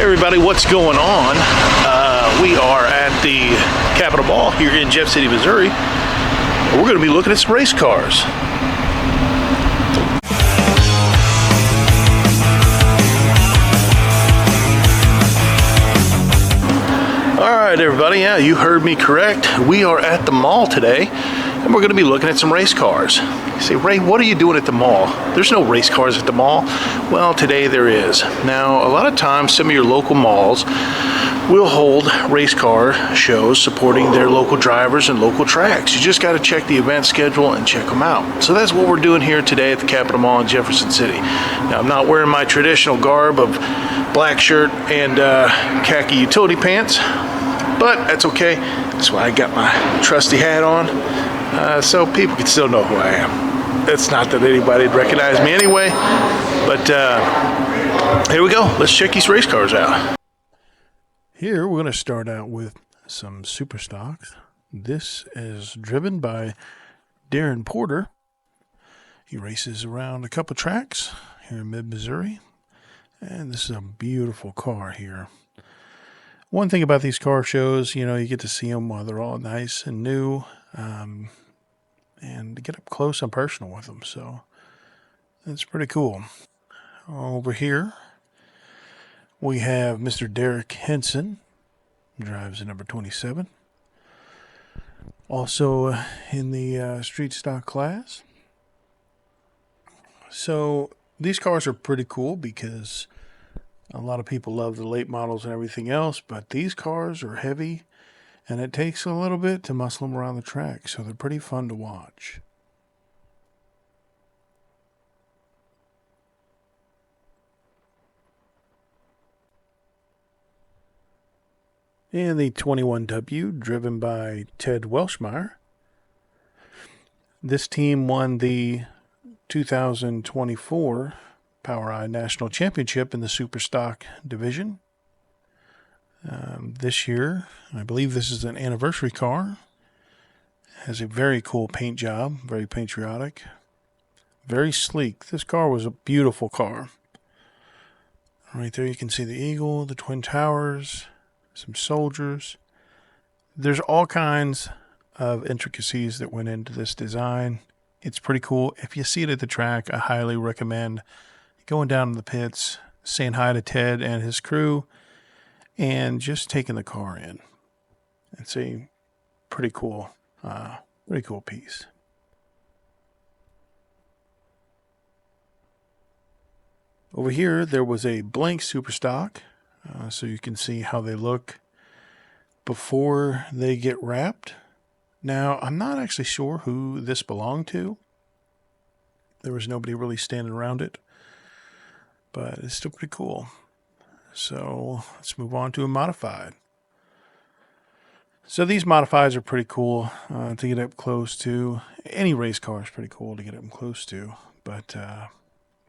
Hey everybody, what's going on? We are at the Capitol Mall here in Jeff City, Missouri. We're going to be looking at some race cars. Alright everybody, yeah, you heard me correct. We are at the mall today and we're going to be looking at some race cars. You say, Ray, what are you doing at the mall? There's no race cars at the mall. Well, today there is. Now, a lot of times some of your local malls will hold race car shows supporting their local drivers and local tracks. You just got to check the event schedule and check them out. So that's what we're doing here today at the Capitol Mall in Jefferson City. Now, I'm not wearing my traditional garb of black shirt and khaki utility pants, but that's okay. That's why I got my trusty hat on, so people can still know who I am. It's not that anybody'd recognize me anyway, but here we go. Let's check these race cars out. Here we're going to start out with some Superstocks. This is driven by Darren Porter. He races around a couple tracks here in mid-Missouri, and this is a beautiful car here. One thing about these car shows, you know, you get to see them while they're all nice and new, and get up close and personal with them. So that's pretty cool. Over here, we have Mr. Derek Henson, drives the number 27. Also in the street stock class. So these cars are pretty cool because a lot of people love the late models and everything else, but these cars are heavy and it takes a little bit to muscle them around the track, so they're pretty fun to watch. And the 21W, driven by Ted Welshmeyer. This team won the 2024 POWRi National Championship in the Superstock division. This year, I believe this is an anniversary car. Has a very cool paint job, very patriotic, very sleek. This car was a beautiful car. Right there you can see the eagle, the Twin Towers, some soldiers. There's all kinds of intricacies that went into this design. It's pretty cool. If you see it at the track, I highly recommend going down to the pits, saying hi to Ted and his crew, and just taking the car in. It's a pretty cool piece. Over here, there was a blank Superstock, so you can see how they look before they get wrapped. Now, I'm not actually sure who this belonged to. There was nobody really standing around it, but it's still pretty cool. So let's move on to a modified. So these modifieds are pretty cool to get up close to. Any race car is pretty cool to get up close to. But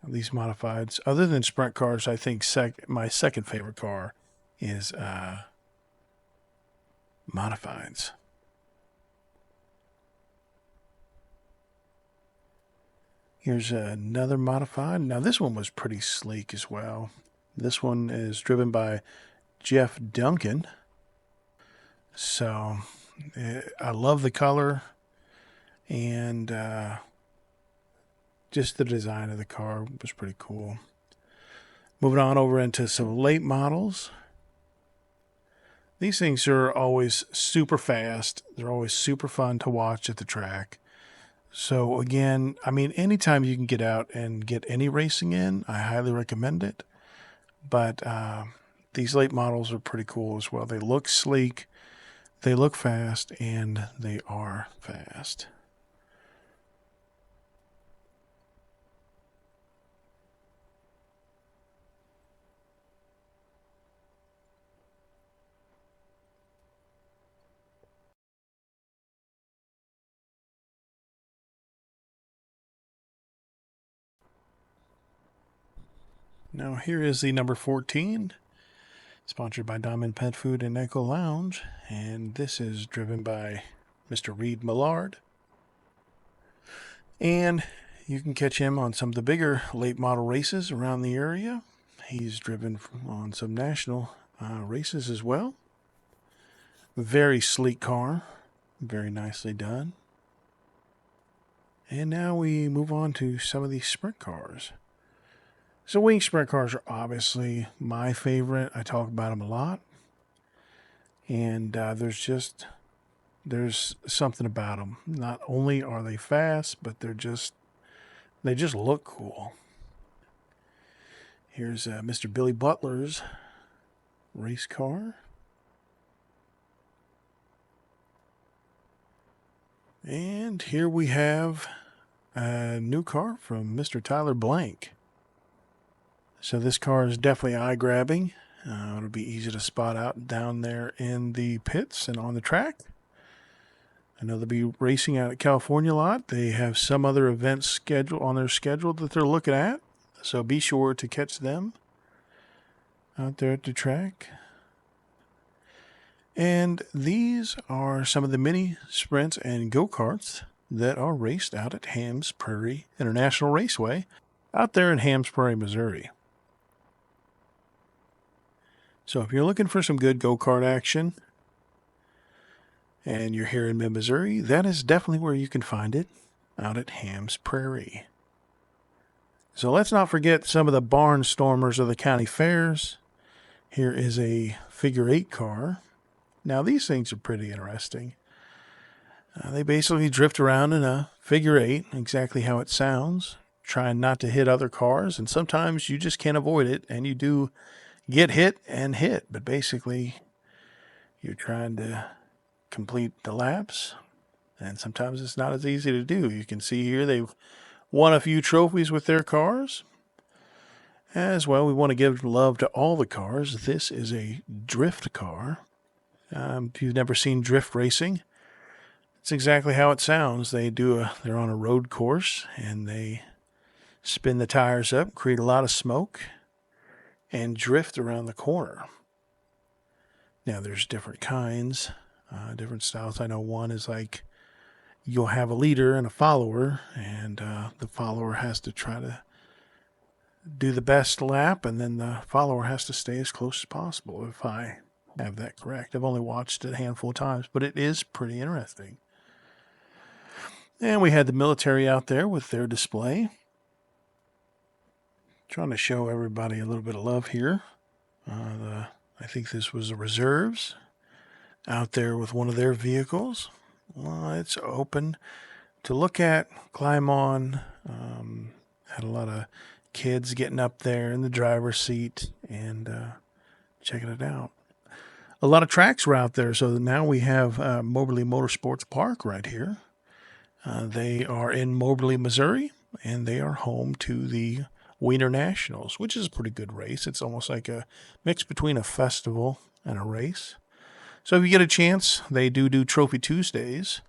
these modifieds, other than sprint cars, I think my second favorite car is modifieds. Here's another modified. Now this one was pretty sleek as well. This one is driven by Jeff Duncan. So I love the color and just the design of the car was pretty cool. Moving on over into some late models. These things are always super fast. They're always super fun to watch at the track. So again, I mean, anytime you can get out and get any racing in, I highly recommend it. But these late models are pretty cool as well. They look sleek, they look fast, and they are fast. Now here is the number 14, sponsored by Diamond Pet Food and Echo Lounge, and this is driven by Mr. Reed Millard. And you can catch him on some of the bigger late model races around the area. he's driven on some national races as well. Very sleek car, very nicely done. And now we move on to some of these sprint cars. So wing sprint cars are obviously my favorite. I talk about them a lot. And there's something about them. Not only are they fast, but they just look cool. Here's Mr. Billy Butler's race car. And here we have a new car from Mr. Tyler Blank. So this car is definitely eye-grabbing. It'll be easy to spot out down there in the pits and on the track. I know they'll be racing out at California a lot. They have some other events scheduled on their schedule that they're looking at. So be sure to catch them out there at the track. And these are some of the mini sprints and go-karts that are raced out at Hams Prairie International Raceway out there in Hams Prairie, Missouri. So if you're looking for some good go-kart action and you're here in mid-Missouri, that is definitely where you can find it, out at Hams Prairie. So let's not forget some of the barnstormers of the county fairs. Here is a figure 8 car. Now these things are pretty interesting. They basically drift around in a figure 8, exactly how it sounds, trying not to hit other cars, and sometimes you just can't avoid it, and you do get hit and hit, but basically you're trying to complete the laps, and sometimes it's not as easy to do. You can see here they've won a few trophies with their cars. As well, we want to give love to all the cars. This is a drift car. If you've never seen drift racing, it's exactly how it sounds. They're on a road course, and they spin the tires up, create a lot of smoke, and drift around the corner. Now, there's different kinds, different styles. I know one is like you'll have a leader and a follower, and the follower has to try to do the best lap, and then the follower has to stay as close as possible, if I have that correct. I've only watched it a handful of times, but it is pretty interesting. And we had the military out there with their display. Trying to show everybody a little bit of love here. I think this was the reserves out there with one of their vehicles. Well, it's open to look at, climb on. Had a lot of kids getting up there in the driver's seat and checking it out. A lot of tracks were out there, so now we have Moberly Motorsports Park right here. They are in Moberly, Missouri, and they are home to the Wiener Nationals, which is a pretty good race. It's almost like a mix between a festival and a race. So if you get a chance, they do Trophy Tuesdays.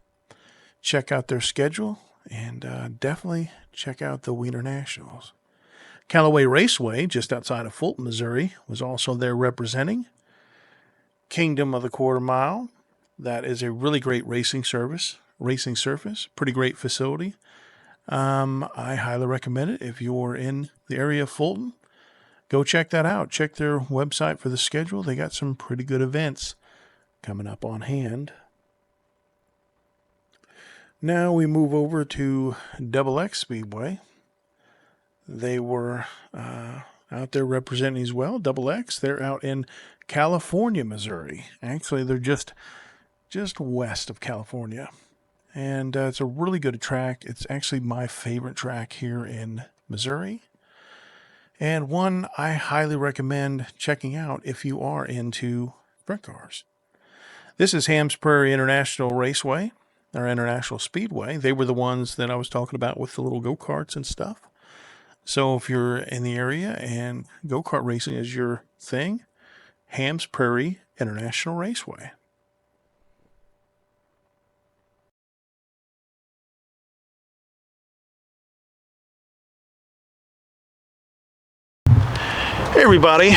Check out their schedule, and definitely check out the Wiener Nationals. Callaway Raceway, just outside of Fulton, Missouri, was also there representing. Kingdom of the Quarter Mile. That is a really great racing surface, pretty great facility. I highly recommend it. If you're in the area of Fulton, go check that out. Check their website for the schedule. They got some pretty good events coming up on hand. Now we move over to XX Speedway. They were out there representing as well. XX, they're out in California, Missouri. Actually, they're just west of California. And it's a really good track. It's actually my favorite track here in Missouri. And one I highly recommend checking out if you are into sprint cars. This is Hams Prairie International Raceway, or International Speedway. They were the ones that I was talking about with the little go-karts and stuff. So if you're in the area and go-kart racing is your thing, Hams Prairie International Raceway. Hey everybody,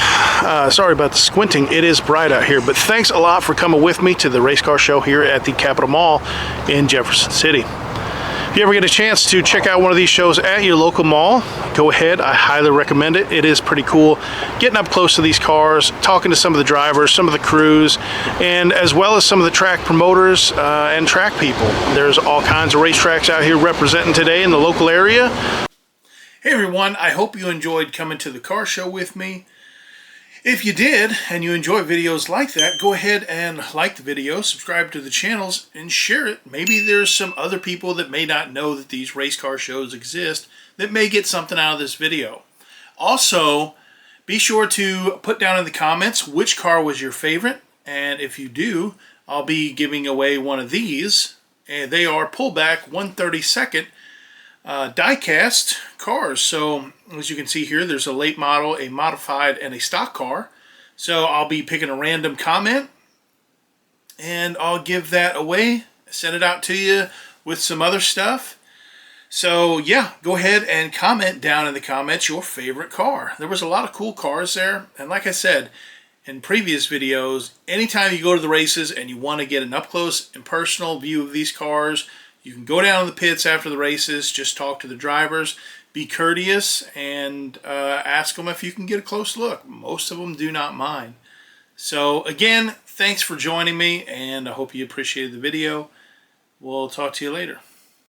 sorry about the squinting. It is bright out here, but thanks a lot for coming with me to the race car show here at the Capitol Mall in Jefferson City. If you ever get a chance to check out one of these shows at your local mall, go ahead. I highly recommend it. It is pretty cool getting up close to these cars, talking to some of the drivers, some of the crews, and as well as some of the track promoters and track people. There's all kinds of racetracks out here representing today in the local area. Hey everyone, I hope you enjoyed coming to the car show with me. If you did, and you enjoy videos like that, go ahead and like the video, subscribe to the channels, and share it. Maybe there's some other people that may not know that these race car shows exist that may get something out of this video. Also, be sure to put down in the comments which car was your favorite, and if you do, I'll be giving away one of these. And they are pullback 1/32 die-cast cars. So as you can see here, there's a late model, a modified, and a stock car. So I'll be picking a random comment and I'll give that away, send it out to you with some other stuff. So yeah, go ahead and comment down in the comments your favorite car. There was a lot of cool cars there, and like I said in previous videos, anytime you go to the races and you want to get an up-close and personal view of these cars, you can go down to the pits after the races, just talk to the drivers, be courteous, and ask them if you can get a close look. Most of them do not mind. So again, thanks for joining me, and I hope you appreciated the video. We'll talk to you later.